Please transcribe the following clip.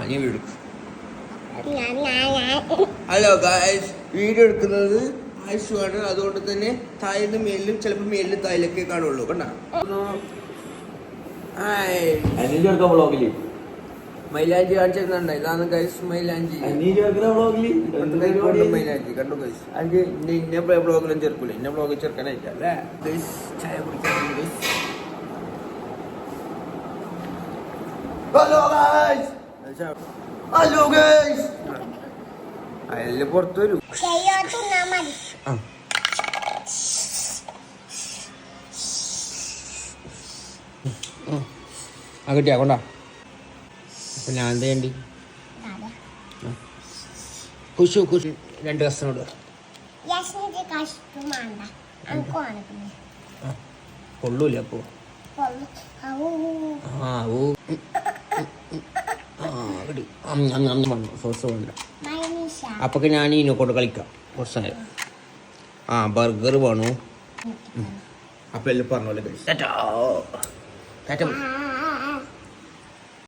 നീ വീഡിയോ എടുക്കും. Hello guys, video എടുക്കുന്നത് ആയിഷുവാണ്. അതുകൊണ്ട് തന്നെ താഴ്ന്ന മേലിലും ചിലപ്പോൾ മേലിലും താഴിലൊക്കെ കാണുള്ളൂ. കണ്ടാ മൈലാഞ്ചി കാണിച്ചിരുന്നുണ്ട്. ഇതാണ് ഗൈസ് മൈലാഞ്ചി. മൈലാഞ്ചി കണ്ടു ഗൈസ്. അത് ഇന്ന ബ്ലോഗിലും ചേർക്കൂല. ഇന്ന ബ്ലോഗിൽ ചേർക്കാനായിട്ടാ അല്ലേ ഗൈസ്. ചായ കുടിക്കാൻ ഗൈസ്. Hello guys. അയലില് പുറത്തു വരൂ. ആ കിട്ടിയാ കൊണ്ടാ. അപ്പൊ ഞാൻ എന്താ ചെയ്യണ്ടി? കുശു കുശു 2 കഷ്ണം കൊള്ളൂല അപ്പൊ. സോസ് വേണ്ട. അപ്പൊ ഞാൻ ഇതിനെ കൊണ്ട് കളിക്കാം കുറച്ച് നേരം. ബർഗർ വേണോ? അപ്പൊ എല്ലാം പറഞ്ഞോളൂ.